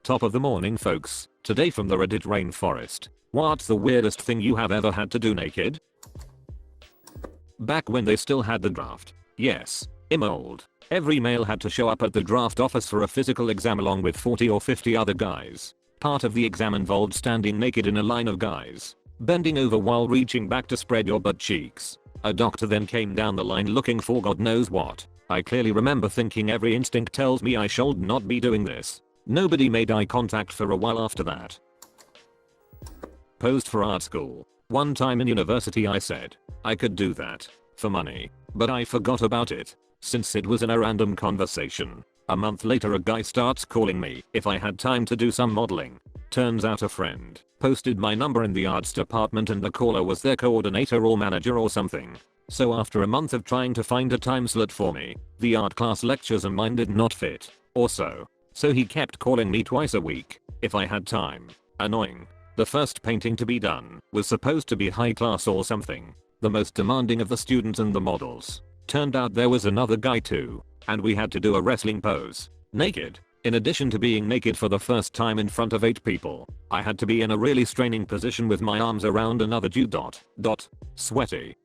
Top of the morning folks, today from the Reddit Rainforest. What's the weirdest thing you have ever had to do naked? Back when they still had the draft. Yes, I'm old. Every male had to show up at the draft office for a physical exam along with 40 or 50 other guys. Part of the exam involved standing naked in a line of guys, bending over while reaching back to spread your butt cheeks. A doctor then came down the line looking for God knows what. I clearly remember thinking every instinct tells me I should not be doing this. Nobody made eye contact for a while after that. Posed for art school. One time in university I said I could do that for money, but I forgot about it since it was in a random conversation. A month later a guy starts calling me if I had time to do some modeling. Turns out a friend posted my number in the arts department and the caller was their coordinator or manager or something. So after a month of trying to find a time slot for me, the art class lectures of mine did not fit. So he kept calling me twice a week if I had time. Annoying. The first painting to be done was supposed to be high class or something. The most demanding of the students and the models. Turned out there was another guy too, and we had to do a wrestling pose. Naked. In addition to being naked for the first time in front of 8 people, I had to be in a really straining position with my arms around another dude. Sweaty.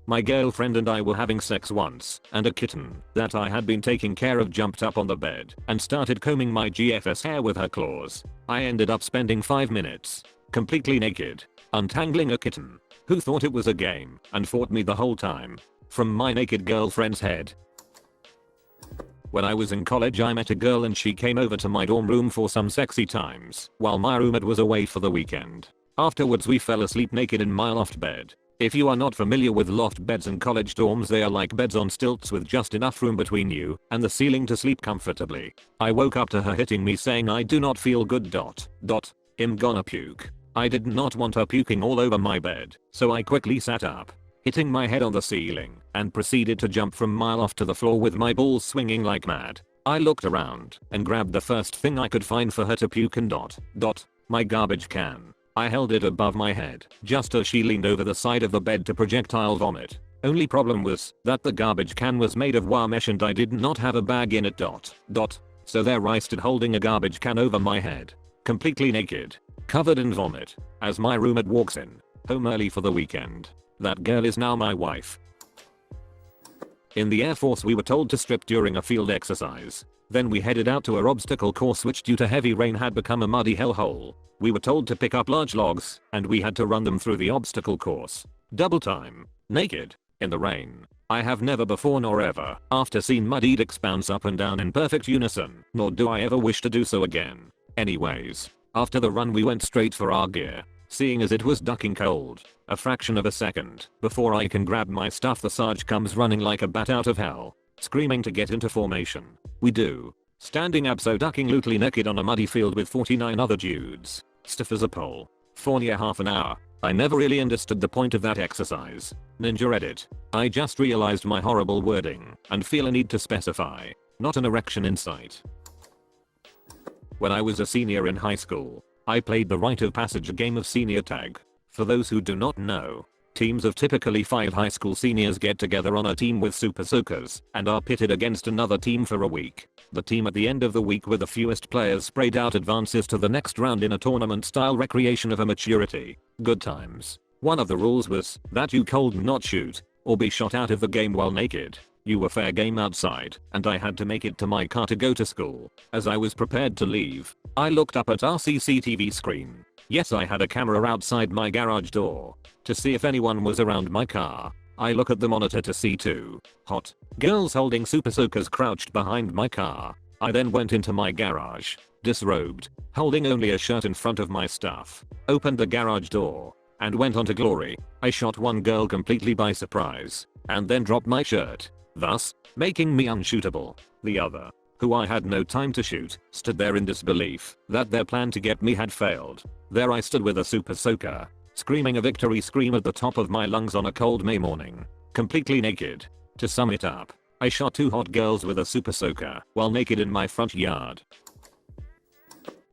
My girlfriend and I were having sex once, and a kitten that I had been taking care of jumped up on the bed and started combing my GFS hair with her claws. I ended up spending 5 minutes, completely naked, untangling a kitten, who thought it was a game and fought me the whole time, from my naked girlfriend's head. When I was in college I met a girl and she came over to my dorm room for some sexy times while my roommate was away for the weekend. Afterwards we fell asleep naked in my loft bed. If you are not familiar with loft beds in college dorms, they are like beds on stilts with just enough room between you and the ceiling to sleep comfortably. I woke up to her hitting me saying I do not feel good. I'm gonna puke. I did not want her puking all over my bed, so I quickly sat up, hitting my head on the ceiling, and proceeded to jump from my loft to the floor with my balls swinging like mad. I looked around and grabbed the first thing I could find for her to puke in. My garbage can. I held it above my head just as she leaned over the side of the bed to projectile vomit. Only problem was that the garbage can was made of wire mesh and I did not have a bag in it. So there I stood holding a garbage can over my head, completely naked, covered in vomit, as my roommate walks in, home early for the weekend. That girl is now my wife. In the Air Force we were told to strip during a field exercise. Then we headed out to our obstacle course which due to heavy rain had become a muddy hellhole. We were told to pick up large logs and we had to run them through the obstacle course. Double time. Naked. In the rain. I have never before nor ever after seen muddy dicks bounce up and down in perfect unison, nor do I ever wish to do so again. Anyways, after the run we went straight for our gear. Seeing as it was ducking cold, a fraction of a second before I can grab my stuff the Sarge comes running like a bat out of hell, screaming to get into formation. We do. Standing abso-ducking lootly naked on a muddy field with 49 other dudes. Stiff as a pole. For near half an hour. I never really understood the point of that exercise. Ninja edit. I just realized my horrible wording and feel a need to specify. Not an erection in sight. When I was a senior in high school, I played the rite of passage game of senior tag. For those who do not know, teams of typically 5 high school seniors get together on a team with super soakers and are pitted against another team for a week. The team at the end of the week with the fewest players sprayed out advances to the next round in a tournament style recreation of a maturity. Good times. One of the rules was that you could not shoot or be shot out of the game while naked. You were fair game outside, and I had to make it to my car to go to school. As I was prepared to leave, I looked up at our CCTV screen. Yes, I had a camera outside my garage door to see if anyone was around my car. I look at the monitor to see 2 hot girls holding super soakers crouched behind my car. I then went into my garage, disrobed, holding only a shirt in front of my stuff, opened the garage door, and went on to glory. I shot one girl completely by surprise, and then dropped my shirt, thus making me unshootable. The other, who I had no time to shoot, stood there in disbelief that their plan to get me had failed. There I stood with a super soaker, screaming a victory scream at the top of my lungs on a cold May morning, completely naked. To sum it up, I shot 2 hot girls with a super soaker while naked in my front yard.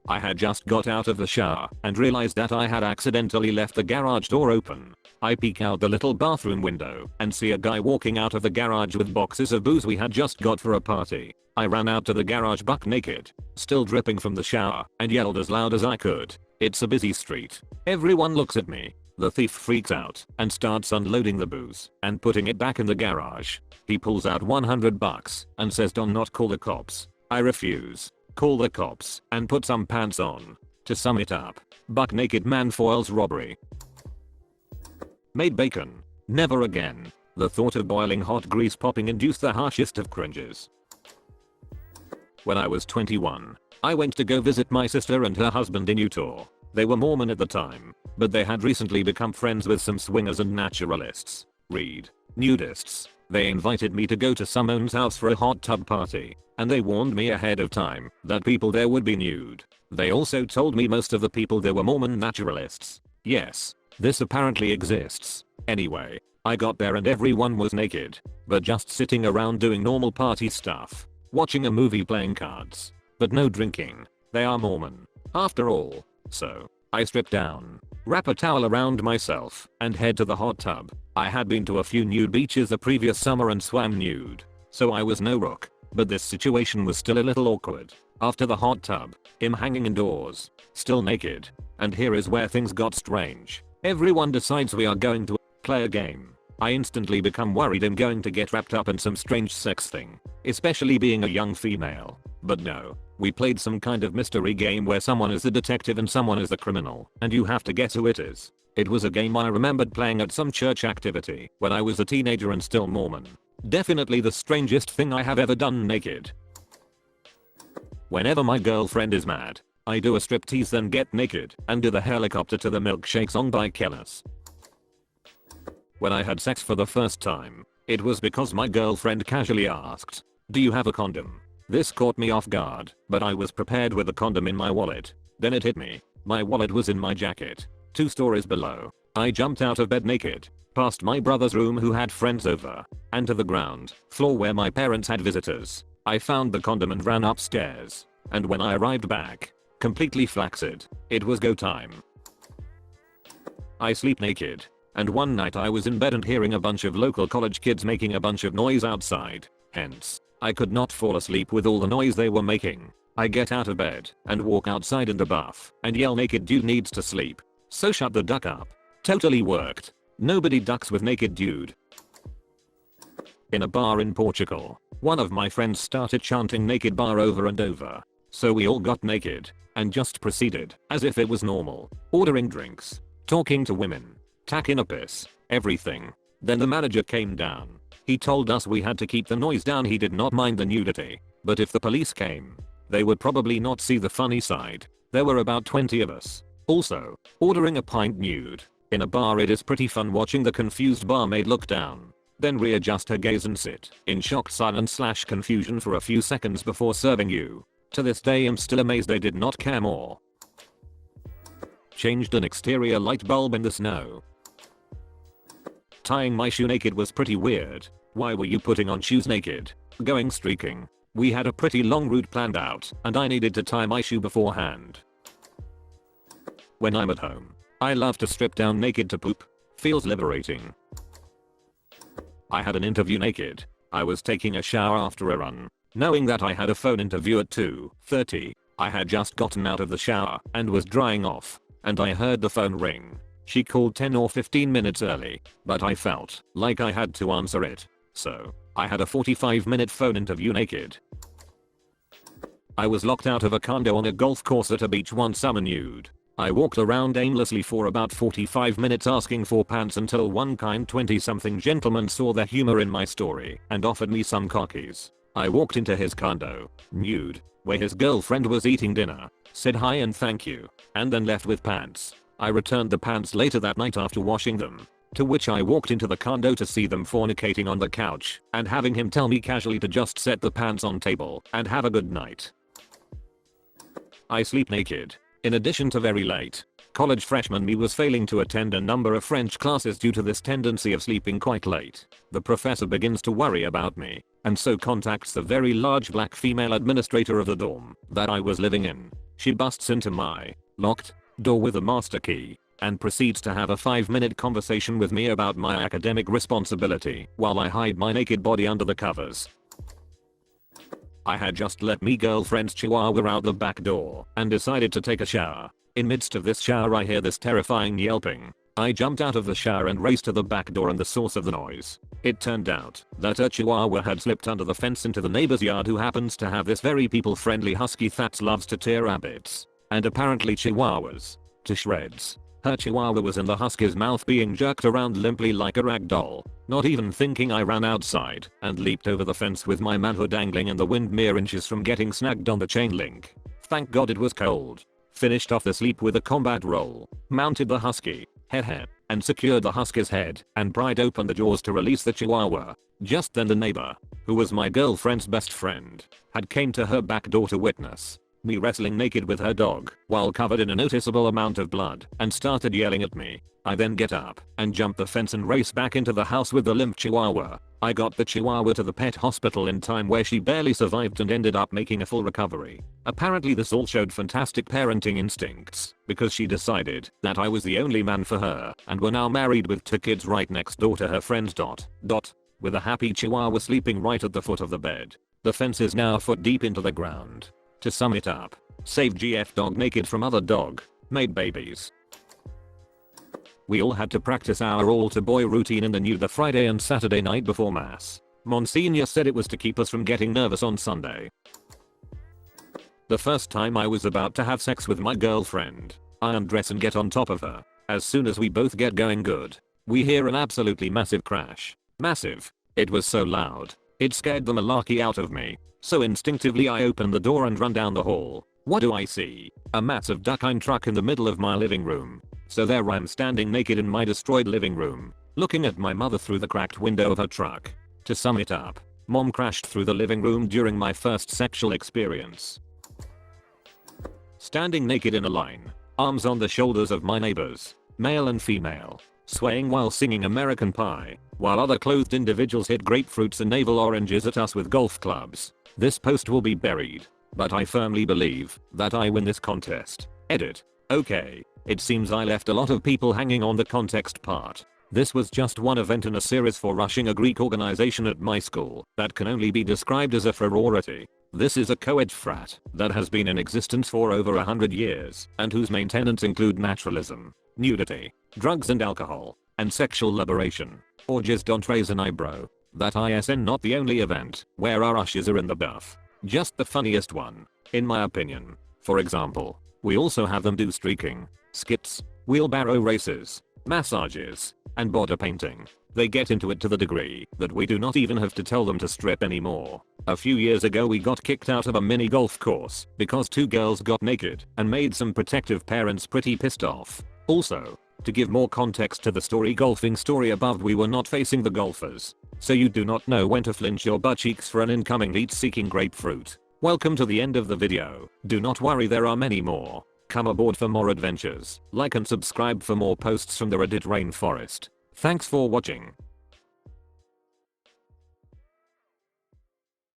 I had just got out of the shower and realized that I had accidentally left the garage door open. I peek out the little bathroom window and see a guy walking out of the garage with boxes of booze we had just got for a party. I ran out to the garage buck naked, still dripping from the shower, and yelled as loud as I could. It's a busy street. Everyone looks at me. The thief freaks out and starts unloading the booze and putting it back in the garage. He pulls out $100 and says do not call the cops. I refuse. Call the cops and put some pants on. To sum it up, buck naked man foils robbery. Made bacon. Never again. The thought of boiling hot grease popping induced the harshest of cringes. When I was 21, I went to go visit my sister and her husband in Utah. They were Mormon at the time, but they had recently become friends with some swingers and naturalists. Read. Nudists. They invited me to go to someone's house for a hot tub party, and they warned me ahead of time that people there would be nude. They also told me most of the people there were Mormon naturalists. Yes, this apparently exists. Anyway, I got there and everyone was naked, but just sitting around doing normal party stuff. Watching a movie, playing cards. But no drinking. They are Mormon. After all. So, I strip down, wrap a towel around myself, and head to the hot tub. I had been to a few nude beaches the previous summer and swam nude, so I was no rook. But this situation was still a little awkward. After the hot tub, him hanging indoors, still naked, and here is where things got strange. Everyone decides we are going to play a game. I instantly become worried I'm going to get wrapped up in some strange sex thing, especially being a young female. But no, we played some kind of mystery game where someone is the detective and someone is the criminal, and you have to guess who it is. It was a game I remembered playing at some church activity when I was a teenager and still Mormon. Definitely the strangest thing I have ever done naked. Whenever my girlfriend is mad, I do a striptease then get naked and do the helicopter to the milkshake song by Kellis. When I had sex for the first time, it was because my girlfriend casually asked, "Do you have a condom?" This caught me off guard, but I was prepared with a condom in my wallet. Then it hit me. My wallet was in my jacket. 2 stories below. I jumped out of bed naked, past my brother's room who had friends over, and to the ground floor where my parents had visitors. I found the condom and ran upstairs. And when I arrived back, completely flaccid, it was go time. I sleep naked. And one night I was in bed and hearing a bunch of local college kids making a bunch of noise outside. Hence, I could not fall asleep with all the noise they were making. I get out of bed and walk outside in the bath and yell naked dude needs to sleep. So shut the duck up. Totally worked. Nobody ducks with naked dude. In a bar in Portugal, one of my friends started chanting naked bar over and over. So we all got naked and just proceeded as if it was normal. Ordering drinks, talking to women, tacking a piss, everything. Then the manager came down. He told us we had to keep the noise down. He did not mind the nudity, but if the police came, they would probably not see the funny side. There were about 20 of us. Also, ordering a pint nude. In a bar it is pretty fun watching the confused barmaid look down, then readjust her gaze and sit in shocked silence/confusion for a few seconds before serving you. To this day I'm still amazed they did not care more. Changed an exterior light bulb in the snow. Tying my shoe naked was pretty weird. Why were you putting on shoes naked? Going streaking. We had a pretty long route planned out and I needed to tie my shoe beforehand. When I'm at home, I love to strip down naked to poop. Feels liberating. I had an interview naked. I was taking a shower after a run. Knowing that I had a phone interview at 2:30, I had just gotten out of the shower and was drying off, and I heard the phone ring. She called 10 or 15 minutes early, but I felt like I had to answer it. So, I had a 45-minute phone interview naked. I was locked out of a condo on a golf course at a beach one summer nude. I walked around aimlessly for about 45 minutes asking for pants until one kind 20-something gentleman saw the humor in my story and offered me some cockies. I walked into his condo, nude, where his girlfriend was eating dinner, said hi and thank you, and then left with pants. I returned the pants later that night after washing them, to which I walked into the condo to see them fornicating on the couch and having him tell me casually to just set the pants on table and have a good night. I sleep naked. In addition to very late, college freshman me was failing to attend a number of French classes due to this tendency of sleeping quite late. The professor begins to worry about me, and so contacts the very large black female administrator of the dorm that I was living in. She busts into my locked door with a master key and proceeds to have a 5-minute conversation with me about my academic responsibility while I hide my naked body under the covers. I had just let me girlfriend's chihuahua out the back door and decided to take a shower. In midst of this shower I hear this terrifying yelping. I jumped out of the shower and raced to the back door and the source of the noise. It turned out that her chihuahua had slipped under the fence into the neighbor's yard, who happens to have this very people-friendly husky that loves to tear rabbits and apparently chihuahuas to shreds. Her chihuahua was in the husky's mouth being jerked around limply like a rag doll. Not even thinking, I ran outside and leaped over the fence with my manhood dangling in the wind mere inches from getting snagged on the chain link. Thank God it was cold. Finished off the sleep with a combat roll, mounted the husky, and secured the husky's head and pried open the jaws to release the chihuahua. Just then the neighbor, who was my girlfriend's best friend, had came to her back door to witness me wrestling naked with her dog while covered in a noticeable amount of blood and started yelling at me. I then get up and jump the fence and race back into the house with the limp chihuahua. I got the chihuahua to the pet hospital in time, where she barely survived and ended up making a full recovery. Apparently this all showed fantastic parenting instincts, because she decided that I was the only man for her and were now married with 2 kids right next door to her friends. With a happy chihuahua sleeping right at the foot of the bed. The fence is now a foot deep into the ground. To sum it up, save GF dog naked from other dog made babies. We all had to practice our altar boy routine in the Friday and Saturday night before mass. Monsignor said it was to keep us from getting nervous on Sunday. The first time I was about to have sex with my girlfriend, I undress and get on top of her. As soon as we both get going good, we hear an absolutely massive crash. Massive. It was so loud, it scared the malarkey out of me. So instinctively I open the door and run down the hall. What do I see? A massive duck-hind truck in the middle of my living room. So there I'm standing naked in my destroyed living room, looking at my mother through the cracked window of her truck. To sum it up, mom crashed through the living room during my first sexual experience. Standing naked in a line, arms on the shoulders of my neighbors, male and female, swaying while singing American Pie, while other clothed individuals hit grapefruits and navel oranges at us with golf clubs. This post will be buried, but I firmly believe that I win this contest. Edit. Okay, it seems I left a lot of people hanging on the context part. This was just one event in a series for rushing a Greek organization at my school that can only be described as a sorority. This is a co-ed frat that has been in existence for over 100 years and whose main tenets include naturalism, nudity, drugs and alcohol, and sexual liberation. Orgies don't raise an eyebrow. That ISN not the only event where our ushers are in the buff. Just the funniest one, in my opinion. For example, we also have them do streaking, skits, wheelbarrow races, massages, and border painting. They get into it to the degree that we do not even have to tell them to strip anymore. A few years ago we got kicked out of a mini golf course because 2 girls got naked and made some protective parents pretty pissed off. Also, to give more context to the golfing story above, we were not facing the golfers, so you do not know when to flinch your butt cheeks for an incoming heat-seeking grapefruit. Welcome to the end of the video. Do not worry, there are many more. Come aboard for more adventures. Like and subscribe for more posts from the Reddit Rainforest. Thanks for watching.